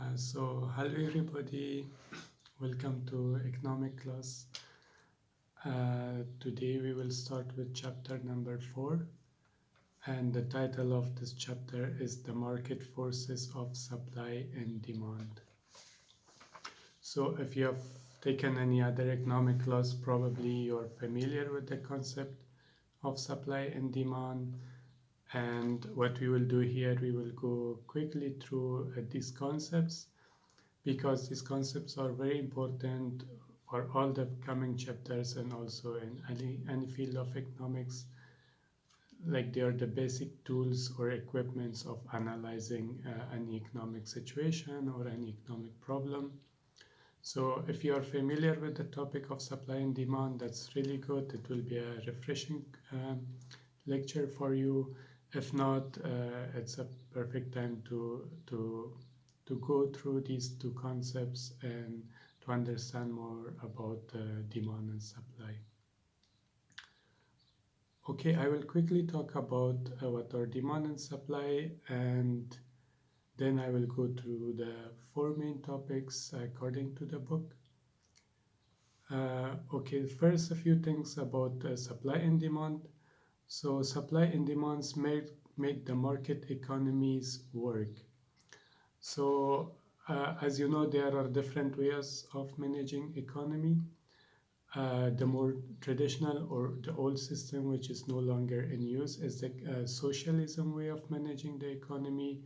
Hello everybody, welcome to economic class. Today we will start with chapter number 4, and the title of this chapter is The Market Forces of Supply and Demand. So if you have taken any other economic class, probably you're familiar with the concept of supply and demand. And what we will do here, we will go quickly through these concepts, because these concepts are very important for all the coming chapters and also in any field of economics. Like, they are the basic tools or equipments of analyzing any economic situation or any economic problem. So if you are familiar with the topic of supply and demand, that's really good. It will be a refreshing lecture for you. If not, it's a perfect time to go through these two concepts and to understand more about demand and supply. Okay, I will quickly talk about what are demand and supply, and then I will go through the four main topics according to the book. Okay, first a few things about supply and demand. So supply and demands make the market economies work. So as you know, there are different ways of managing economy. The more traditional or the old system, which is no longer in use, is the socialism way of managing the economy,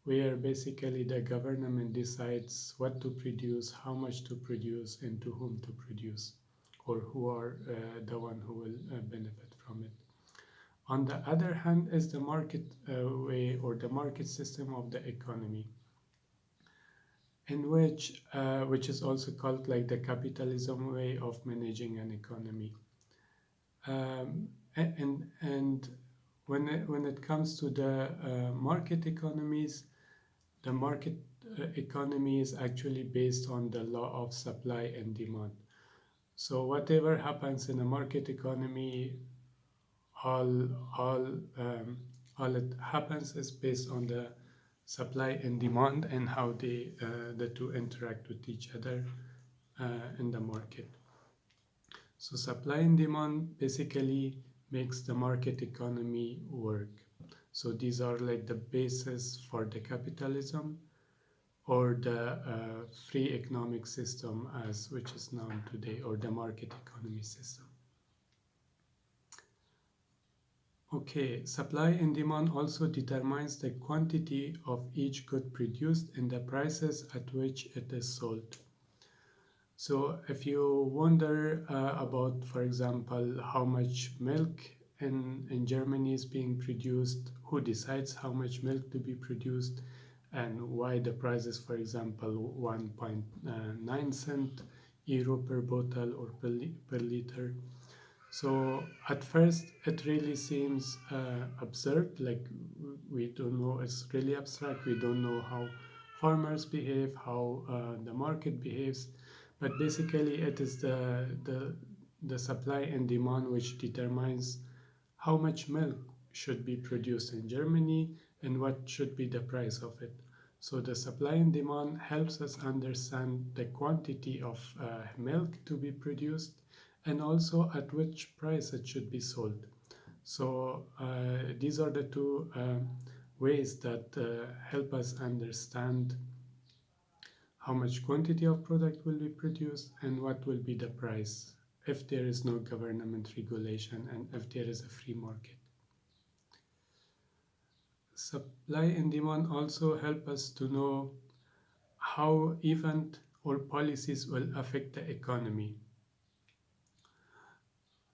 where basically the government decides what to produce, how much to produce, and to whom to produce, or who are the one who will benefit from it. On the other hand is the market way or the market system of the economy, in which is also called like the capitalism way of managing an economy. And when it comes to the market economies, the market economy is actually based on the law of supply and demand. So whatever happens in a market economy, all all um, all it happens is based on the supply and demand and how the two interact with each other in the market. So supply and demand basically makes the market economy work. So these are like the basis for the capitalism or the free economic system, as which is known today, or the market economy system. Okay, supply and demand also determines the quantity of each good produced and the prices at which it is sold. So if you wonder about, for example, how much milk in Germany is being produced, who decides how much milk to be produced, and why the price is, for example, 1.9 cent euro per bottle or per liter. So at first it really seems absurd, like we don't know, it's really abstract, we don't know how farmers behave, how the market behaves, but basically it is the supply and demand which determines how much milk should be produced in Germany and what should be the price of it. So the supply and demand helps us understand the quantity of milk to be produced and also at which price it should be sold. So these are the two ways that help us understand how much quantity of product will be produced and what will be the price if there is no government regulation and if there is a free market. Supply and demand also help us to know how event or policies will affect the economy.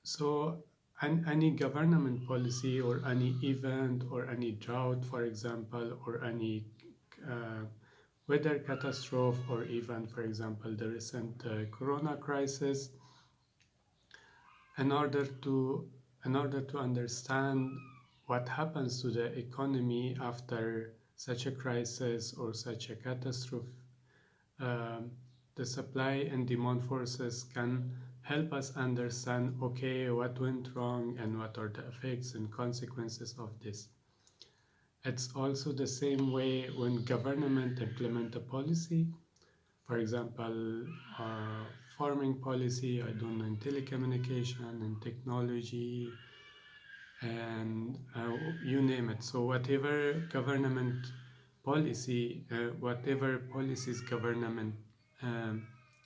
So any government policy or any event or any drought, for example, or any uh, weather catastrophe, or even, for example, the recent corona crisis, in order to understand what happens to the economy after such a crisis or such a catastrophe, um, the supply and demand forces can help us understand, okay, what went wrong and what are the effects and consequences of this. It's also the same way when government implement a policy. For example, uh, farming policy, I don't know, in telecommunication and technology, and you name it. So whatever government policy, whatever policies government um,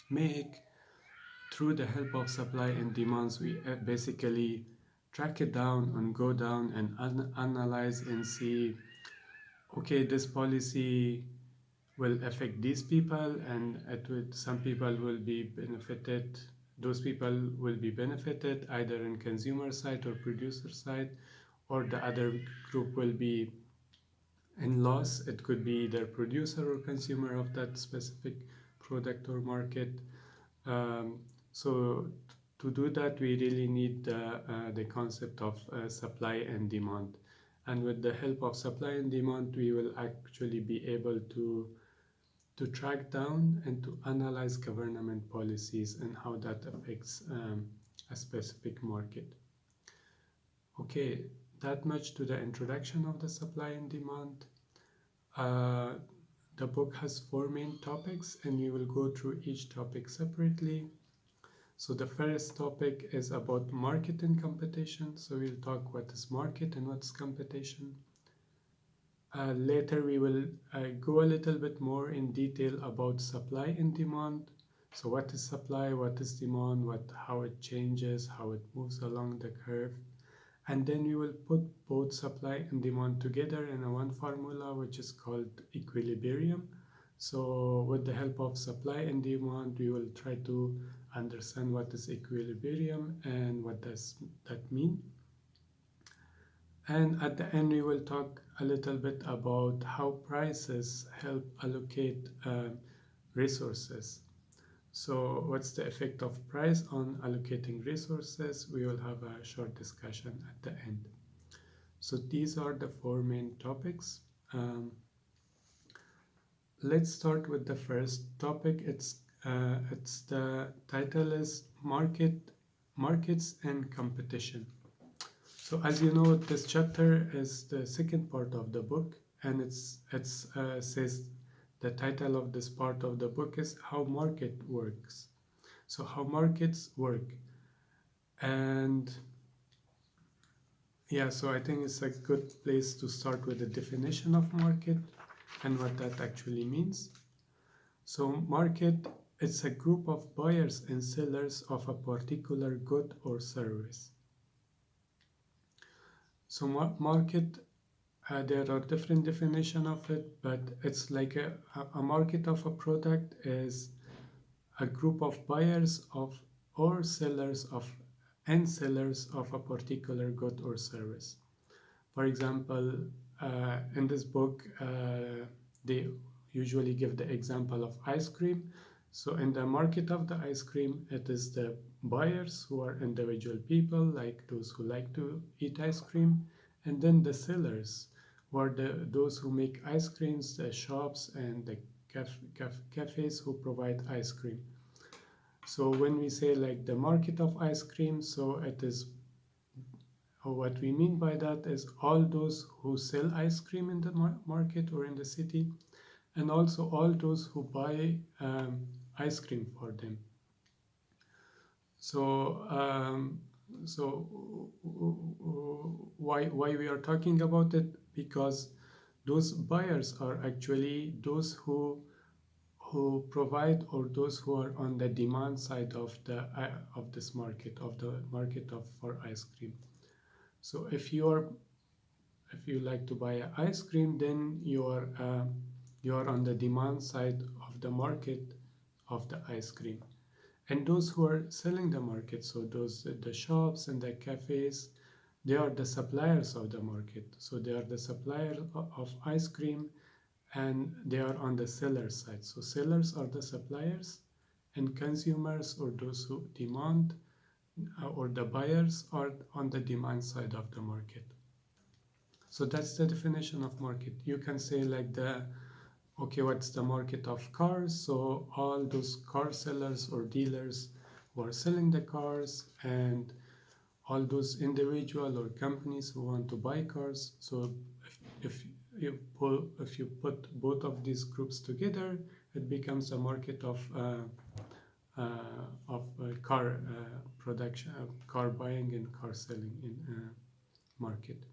make, through the help of supply and demands, we basically track it down and go down and analyze and see, okay, this policy will affect these people, and it would, some people will be benefited, those people will be benefited either in consumer side or producer side, or the other group will be in loss. It could be either producer or consumer of that specific product or market. um, so to do that, we really need the concept of supply and demand, and with the help of supply and demand we will actually be able to track down and to analyze government policies and how that affects a specific market. Okay, that much to the introduction of the supply and demand. Uh, the book has four main topics, and we will go through each topic separately. So the first topic is about market and competition. So we'll talk what is market and what's competition. Later we will go a little bit more in detail about supply and demand. So what is supply, what is demand, how it changes, how it moves along the curve. And then we will put both supply and demand together in a one formula, which is called equilibrium. So with the help of supply and demand, we will try to understand what is equilibrium and what does that mean. And at the end, we will talk a little bit about how prices help allocate resources. So what's the effect of price on allocating resources? We will have a short discussion at the end. So these are the four main topics. Let's start with the first topic. It's the title is markets and competition. So as you know, this chapter is the second part of the book, and it's says the title of this part of the book is how market works. So how markets work, and yeah, so I think it's a good place to start with the definition of market and what that actually means. So market, it's a group of buyers and sellers of a particular good or service. So market, there are different definition of it, but it's like a market of a product is a group of buyers of or sellers of and sellers of a particular good or service. For example, in this book, they usually give the example of ice cream. So in the market of the ice cream, it is the buyers who are individual people, like those who like to eat ice cream, and then the sellers, who are those who make ice creams, the shops and the cafes who provide ice cream. So when we say like the market of ice cream, so it is, what we mean by that is all those who sell ice cream in the market or in the city, and also all those who buy ice cream for them. So, why we are talking about it? Because those buyers are actually those who provide, or those who are on the demand side of this market, of the market of for ice cream. So if you like to buy ice cream, then you are on the demand side of the market of the ice cream. And those who are selling the market, so those the shops and the cafes, they are the suppliers of the market. So they are the supplier of ice cream, and they are on the seller side. So sellers are the suppliers, and consumers, or those who demand, or the buyers, are on the demand side of the market. So that's the definition of market. You can say like okay, what's the market of cars? So all those car sellers or dealers who are selling the cars, and all those individual or companies who want to buy cars. So if if you put both of these groups together, it becomes a market of car production, car buying and car selling in market.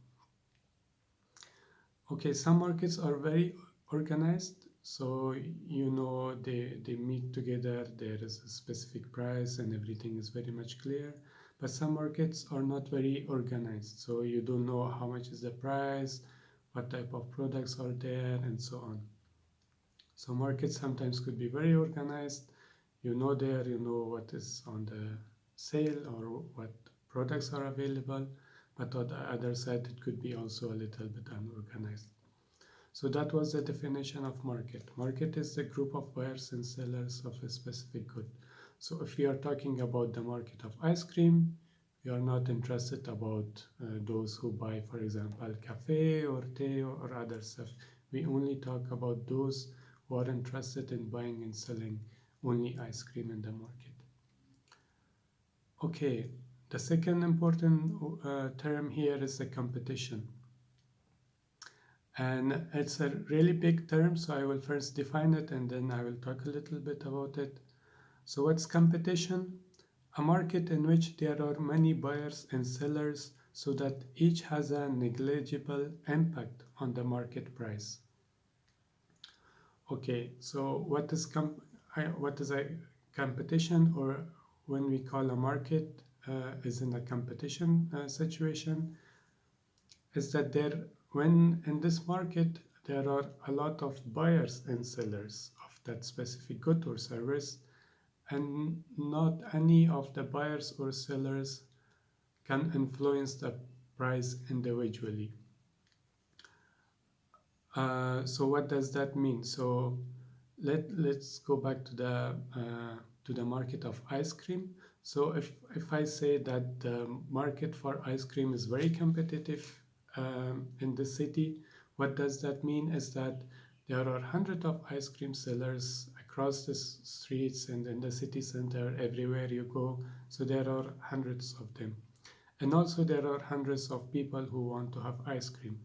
Okay, some markets are very organized, so they meet together, there is a specific price and everything is very much clear. But some markets are not very organized, so you don't know how much is the price, what type of products are there, and so on. So markets sometimes could be very organized. You know what is on the sale or what products are available, but on the other side, it could be also a little bit unorganized. So that was the definition of market. Market is the group of buyers and sellers of a specific good. So if we are talking about the market of ice cream, we are not interested about those who buy, for example, cafe or tea or other stuff. We only talk about those who are interested in buying and selling only ice cream in the market. Okay, the second important term here is the competition. And it's a really big term, so I will first define it and then I will talk a little bit about it. So what's competition? A market in which there are many buyers and sellers so that each has a negligible impact on the market price. Okay, so what is a competition, or when we call a market is in a competition situation, is that when in this market there are a lot of buyers and sellers of that specific good or service, and not any of the buyers or sellers can influence the price individually. So what does that mean? So let's go back to the market of ice cream. So if I say that the market for ice cream is very competitive in the city, what does that mean is that there are hundreds of ice cream sellers across the streets and in the city center, everywhere you go. So there are hundreds of them. And also there are hundreds of people who want to have ice cream.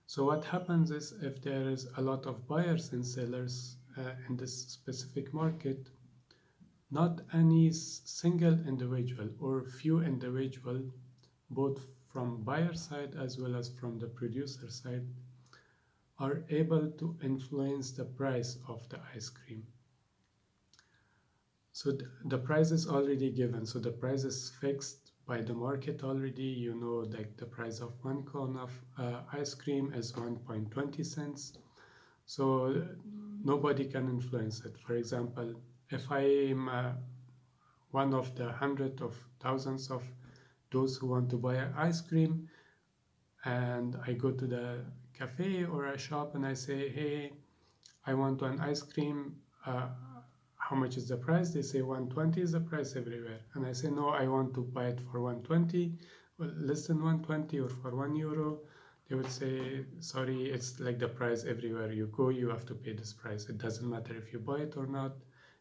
So what happens is, if there is a lot of buyers and sellers in this specific market, not any single individual or few individual, both from buyer side as well as from the producer side, are able to influence the price of the ice cream. So the price is already given. So the price is fixed by the market already. You know, like the price of one cone of ice cream is 1.20 cents. So nobody can influence it. For example, if I am one of the hundreds of thousands of those who want to buy ice cream, and I go to the cafe or a shop and I say, hey, I want one ice cream. How much is the price? They say 120 is the price everywhere. And I say, no, I want to buy it for 120, well, less than 120 or for €1. They would say, sorry, it's like the price everywhere you go, you have to pay this price. It doesn't matter if you buy it or not.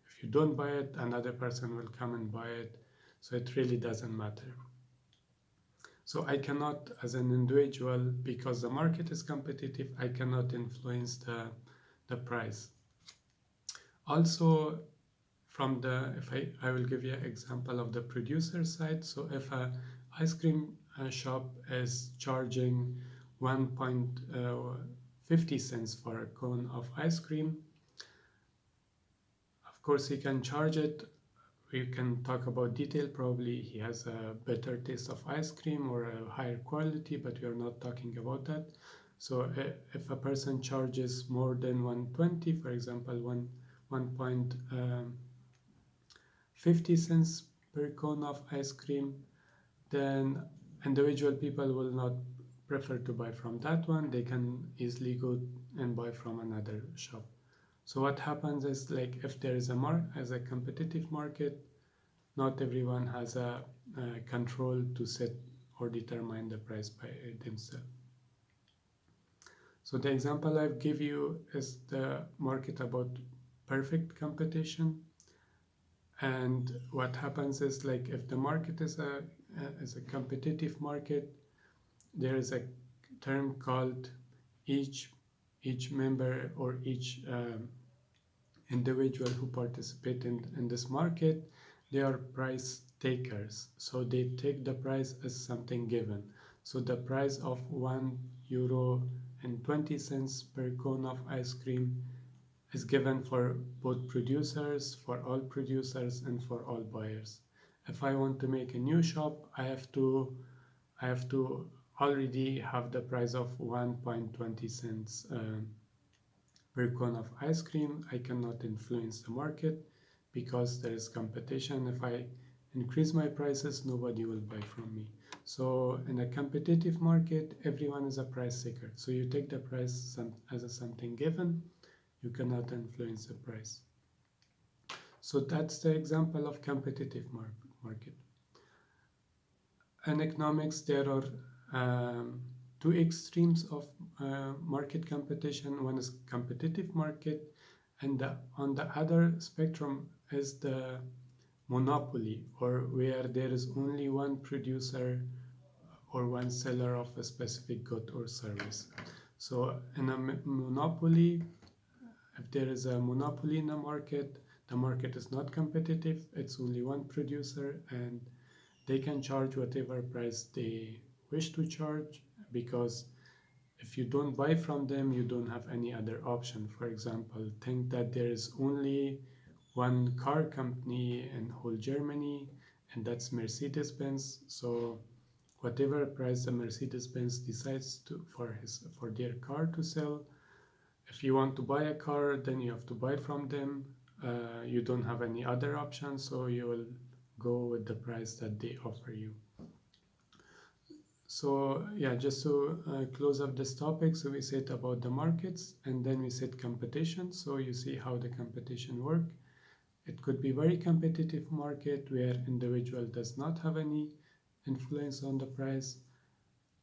If you don't buy it, another person will come and buy it. So it really doesn't matter. So I cannot, as an individual, because the market is competitive, I cannot influence the price. Also, if I will give you an example of the producer side. So if a ice cream shop is charging 1.50 cents for a cone of ice cream, of course he can charge it. We can talk about detail. Probably he has a better taste of ice cream or a higher quality, but we are not talking about that. So if a person charges more than 120, for example, 1.50 cents per cone of ice cream, then individual people will not prefer to buy from that one. They can easily go and buy from another shop. So what happens is, like, if there is a competitive market, not everyone has a control to set or determine the price by themselves. So the example I've give you is the market about perfect competition. And what happens is, like, if the market is a competitive market, there is a term called each each member or each individual who participate in this market, they are price takers. So they take the price as something given. So the price of €1.20 per cone of ice cream is given for both producers, for all producers, and for all buyers. If I want to make a new shop, I have to already have the price of 1.20 cents per cone of ice cream. I cannot influence the market because there is competition. If I increase my prices, nobody will buy from me. So in a competitive market, everyone is a price seeker. So you take the price as a something given. You cannot influence the price. So that's the example of competitive market. In economics, there are two extremes of market competition. One is competitive market, and on the other spectrum is the monopoly, or where there is only one producer or one seller of a specific good or service. So in a monopoly, if there is a monopoly in a market, the market is not competitive, it's only one producer, and they can charge whatever price they wish to charge, because if you don't buy from them, you don't have any other option. For example, think that there is only one car company in whole Germany, and that's Mercedes-Benz. So whatever price the Mercedes-Benz decides for their car to sell, if you want to buy a car, then you have to buy from them. You don't have any other option, so you will go with the price that they offer you. So yeah, just to close up this topic, so we said about the markets, and then we said competition. So you see how the competition work. It could be very competitive market where individual does not have any influence on the price,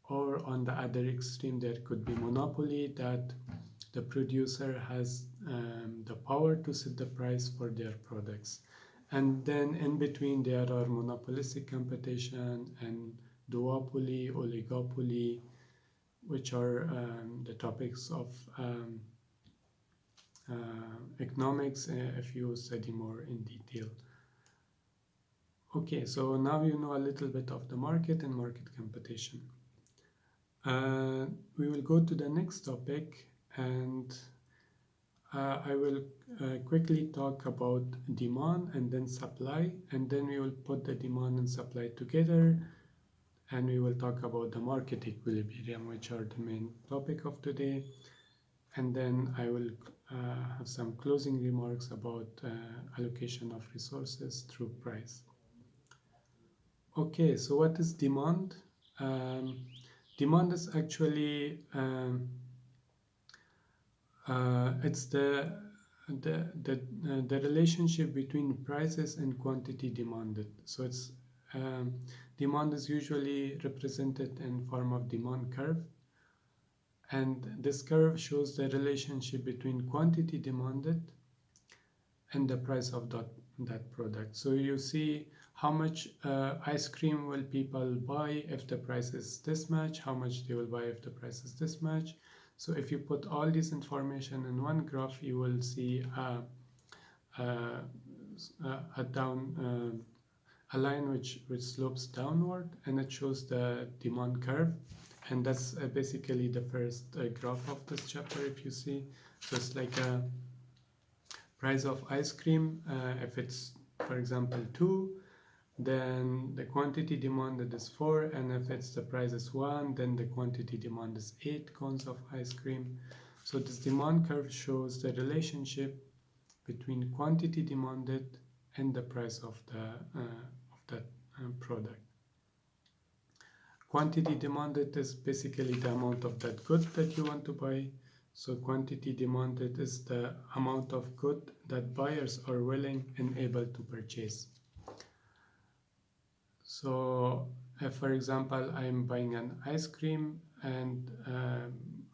or on the other extreme there could be monopoly, that the producer has the power to set the price for their products. And then in between there are monopolistic competition and duopoly, oligopoly, which are the topics of economics if you study more in detail. Okay, so now you know a little bit of the market and market competition. We will go to the next topic, and I will quickly talk about demand and then supply, and then we will put the demand and supply together, and we will talk about the market equilibrium, which are the main topic of today. And then I will have some closing remarks about allocation of resources through price. Okay, so what is demand? Demand is actually it's the relationship between prices and quantity demanded. So it's demand is usually represented in form of demand curve, and this curve shows the relationship between quantity demanded and the price of that product. So you see how much ice cream will people buy if the price is this much, how much they will buy if the price is this much. So if you put all this information in one graph, you will see a line which slopes downward, and it shows the demand curve. And that's basically the first graph of this chapter, if you see. So it's like a price of ice cream. If it's, for example, 2, then the quantity demanded is 4, and if it's the price is 1, then the quantity demand is 8 cones of ice cream. So this demand curve shows the relationship between quantity demanded and the price of that product. Quantity demanded is basically the amount of that good that you want to buy. So quantity demanded is the amount of good that buyers are willing and able to purchase. So if, for example, I'm buying an ice cream, and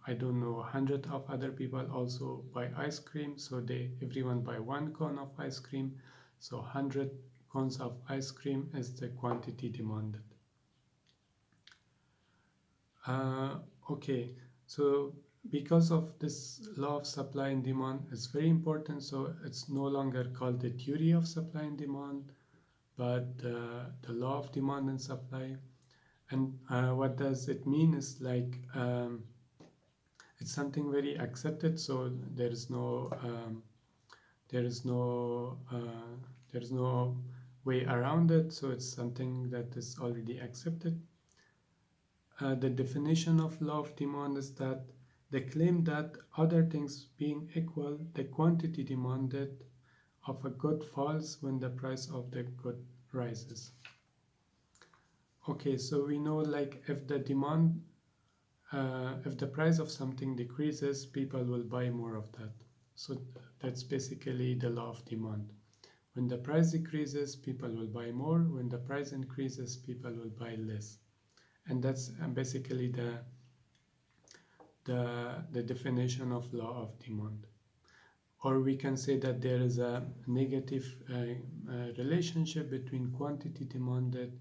I don't know, 100 of other people also buy ice cream, so everyone buy 1 cone of ice cream. So 100 cones of ice cream is the quantity demanded. Okay, so because of this law of supply and demand is very important, so it's no longer called the theory of supply and demand, but the law of demand and supply. And what does it mean is like it's something very accepted, so there is no there is no way around it, so it's something that is already accepted. The definition of law of demand is that the claim that other things being equal, the quantity demanded of a good falls when the price of the good rises. Okay, so we know like if the price of something decreases, people will buy more of that. So that's basically the law of demand. When the price decreases, people will buy more. When the price increases, people will buy less. And that's basically the definition of law of demand. Or we can say that there is a negative relationship between quantity demanded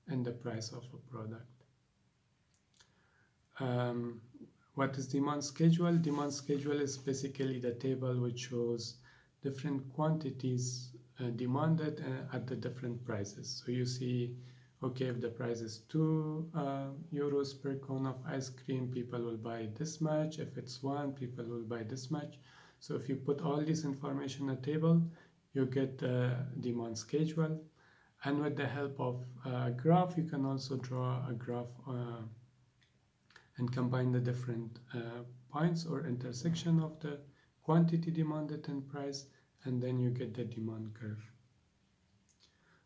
and the price of a product. Um, what is demand schedule? Demand schedule is basically the table which shows different quantities demanded at the different prices. So you see, okay, if the price is 2 euros per cone of ice cream, people will buy this much. If it's 1, people will buy this much. So if you put all this information in a table, you get the demand schedule. And with the help of a graph, you can also draw a graph and combine the different points or intersection of the quantity demanded and price, and then you get the demand curve.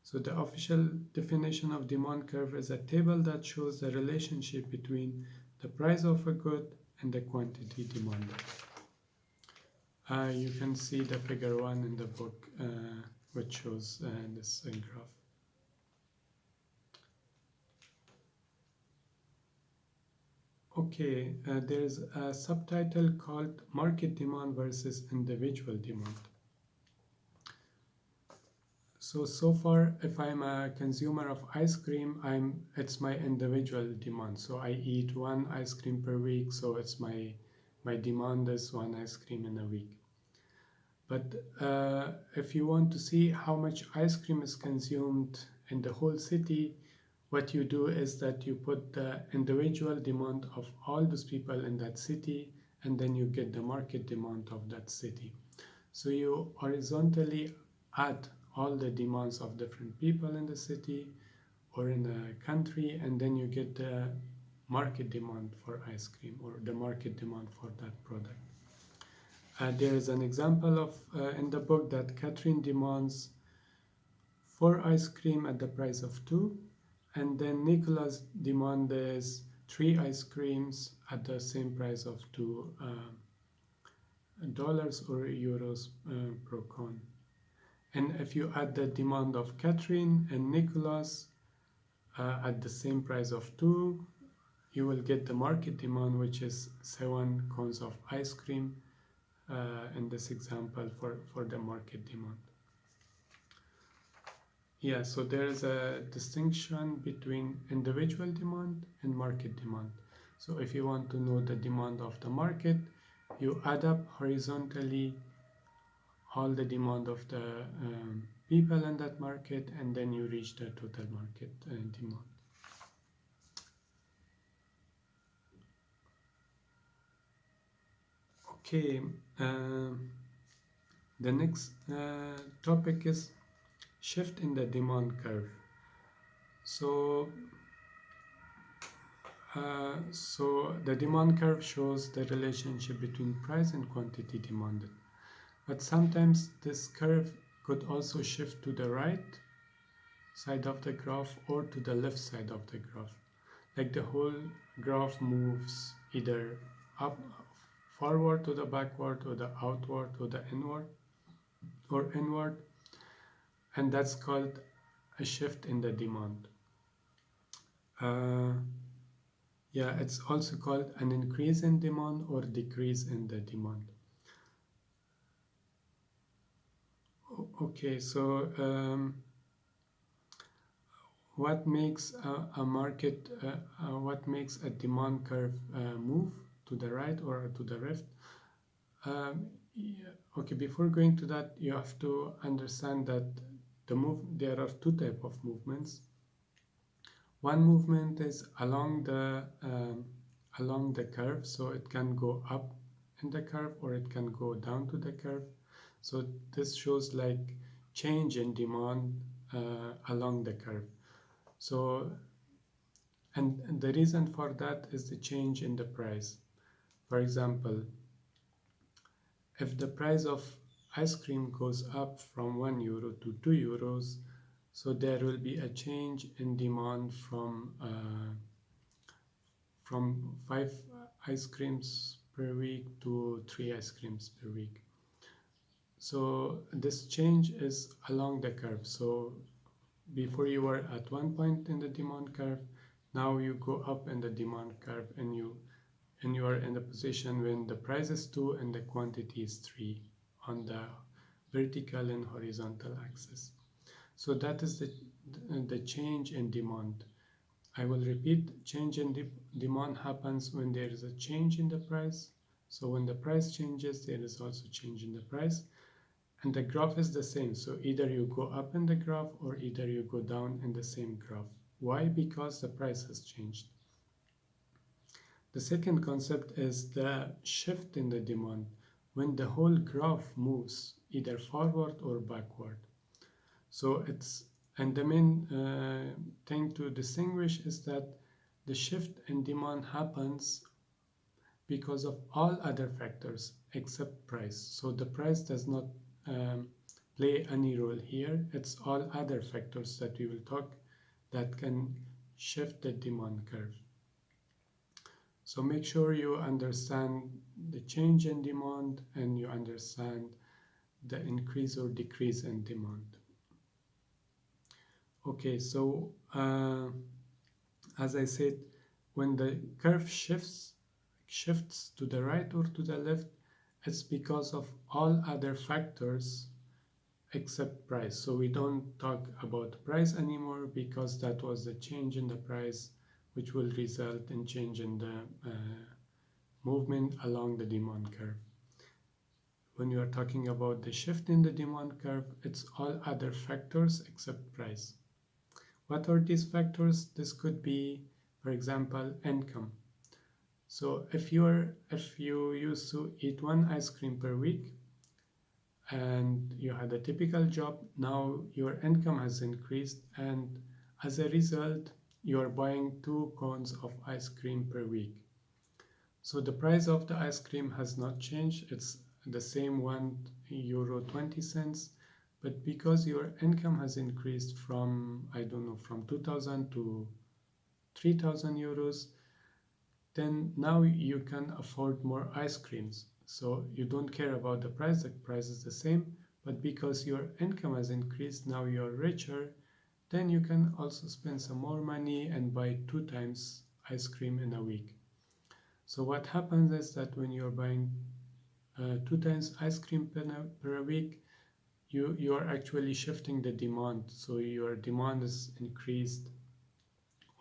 So the official definition of demand curve is a table that shows the relationship between the price of a good and the quantity demanded. You can see the figure 1 in the book, which shows this graph. Okay, there is a subtitle called Market Demand versus Individual Demand. So far, if I'm a consumer of ice cream, it's my individual demand. So I eat one ice cream per week, so it's my demand is one ice cream in a week. But if you want to see how much ice cream is consumed in the whole city, what you do is that you put the individual demand of all those people in that city, and then you get the market demand of that city. So you horizontally add all the demands of different people in the city or in the country, and then you get the market demand for ice cream or the market demand for that product. There is an example of in the book that Catherine demands 4 ice cream at the price of 2, and then Nicholas demands 3 ice creams at the same price of 2 dollars or euros per cone. And if you add the demand of Catherine and Nicholas at the same price of 2, you will get the market demand, which is 7 cones of ice cream in this example for the market demand. Yeah, so there is a distinction between individual demand and market demand. So if you want to know the demand of the market, you add up horizontally all the demand of the people in that market, and then you reach the total market demand. Okay, the next topic is shift in the demand curve. So the demand curve shows the relationship between price and quantity demanded. But sometimes this curve could also shift to the right side of the graph or to the left side of the graph. Like the whole graph moves either up, forward to the backward, or the outward to the inward or inward, and that's called a shift in the demand. Yeah, it's also called an increase in demand or decrease in the demand. Okay, so what makes a market, what makes a demand curve move to the right or to the left. Yeah, okay, before going to that, you have to understand that there are two type of movements. One movement is along the curve, so it can go up in the curve or it can go down to the curve. So this shows like change in demand along the curve. So and the reason for that is the change in the price. For example, if the price of ice cream goes up from €1 to €2, so there will be a change in demand from 5 ice creams per week to 3 ice creams per week. So this change is along the curve. So before you were at one point in the demand curve, now you go up in the demand curve and you are in a position when the price is 2 and the quantity is 3 on the vertical and horizontal axis. So that is the change in demand. I will repeat, change in demand happens when there is a change in the price. So when the price changes, there is also change in the price. And the graph is the same. So either you go up in the graph or either you go down in the same graph. Why? Because the price has changed. The second concept is the shift in the demand when the whole graph moves either forward or backward. So and the main thing to distinguish is that the shift in demand happens because of all other factors except price. So the price does not um, play any role here. It's all other factors that we will talk that can shift the demand curve. So make sure you understand the change in demand and you understand the increase or decrease in demand. Okay, so as I said, when the curve shifts to the right or to the left, it's because of all other factors except price. So we don't talk about price anymore because that was the change in the price which will result in change in the movement along the demand curve. When you are talking about the shift in the demand curve, it's all other factors except price. What are these factors? This could be, for example, income. So if you used to eat 1 ice cream per week and you had a typical job, now your income has increased and as a result you are buying 2 cones of ice cream per week. So the price of the ice cream has not changed, it's the same €1.20, but because your income has increased from, I don't know, from 2000 to €3,000, then now you can afford more ice creams. So you don't care about the price is the same, but because your income has increased, now you're richer, then you can also spend some more money and buy 2 times ice cream in a week. So what happens is that when you're buying 2 times ice cream per week, you are actually shifting the demand. So your demand is increased,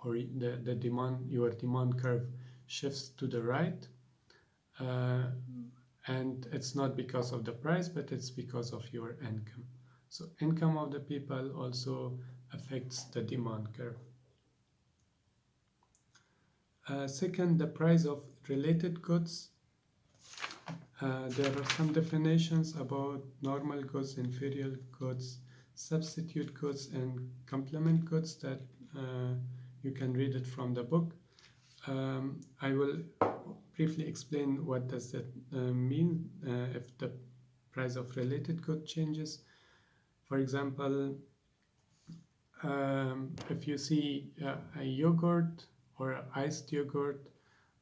or the demand your demand curve shifts to the right, uh, and it's not because of the price, but it's because of your income. So income of the people also affects the demand curve. Second, the price of related goods. There are some definitions about normal goods, inferior goods, substitute goods, and complement goods that you can read it from the book. I will briefly explain what does that mean if the price of related good changes. For example, if you see a yogurt or iced yogurt,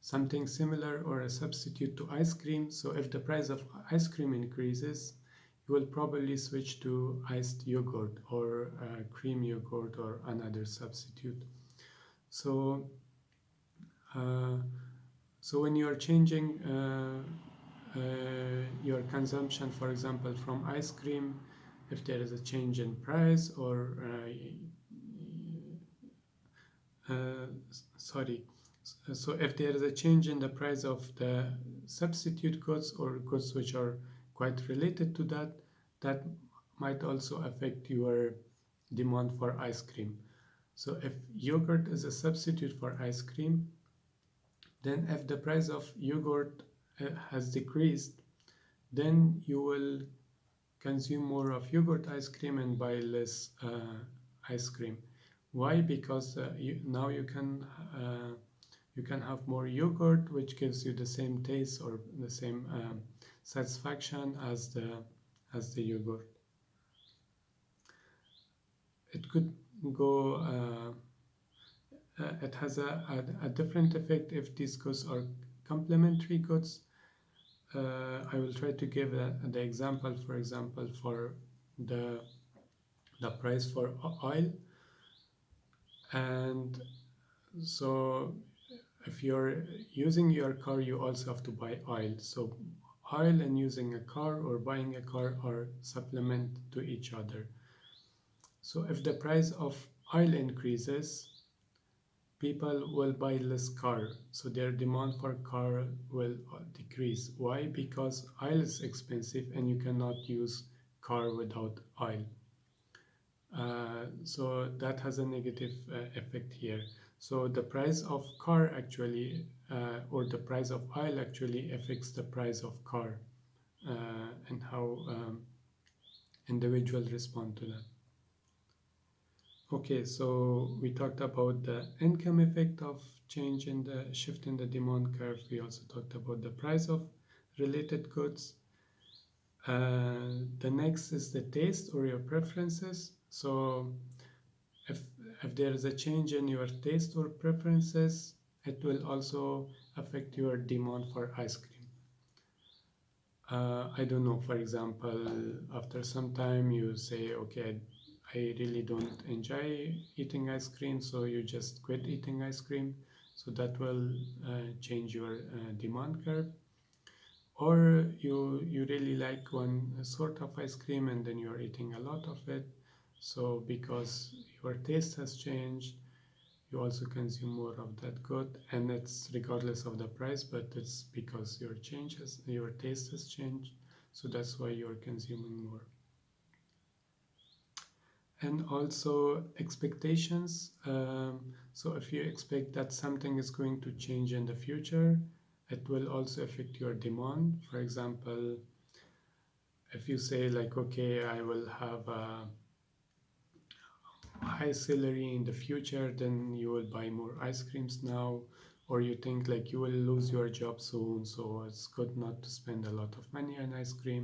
something similar or a substitute to ice cream. So if the price of ice cream increases, you will probably switch to iced yogurt or cream yogurt or another substitute. So so when you are changing your consumption, for example, from ice cream, if there is a change in price or sorry, So if there is a change in the price of the substitute goods or goods which are quite related to that, that might also affect your demand for ice cream. So if yogurt is a substitute for ice cream, then if the price of yogurt has decreased, then you will consume more of yogurt ice cream and buy less ice cream. Why? Because now you can have more yogurt, which gives you the same taste or the same satisfaction as the yogurt. It could go. It has a different effect if these goods are complementary goods. I will try to give the example. For example, for the the price for oil, and so if you're using your car, you also have to buy oil. So oil and using a car or buying a car are supplement to each other. So if the price of oil increases, people will buy less car. So their demand for car will decrease. Why? Because oil is expensive and you cannot use car without oil. So that has a negative effect here. So the price of car actually, or the price of oil actually affects the price of car, and how individuals respond to that. Okay, so we talked about the income effect of change in the shift in the demand curve. We also talked about the price of related goods. The next is the taste or your preferences. So if if there is a change in your taste or preferences, it will also affect your demand for ice cream. I don't know, for example, after some time you say, okay, I really don't enjoy eating ice cream, so you just quit eating ice cream. So that will change your demand curve. Or you really like one sort of ice cream and then you're eating a lot of it. So because your taste has changed, you also consume more of that good, and it's regardless of the price, but it's because your taste has changed, so that's why you're consuming more. And also expectations. So if you expect that something is going to change in the future, it will also affect your demand. For example, if you say like, okay, I will have a high salary in the future, then you will buy more ice creams now. Or you think like you will lose your job soon, so it's good not to spend a lot of money on ice cream.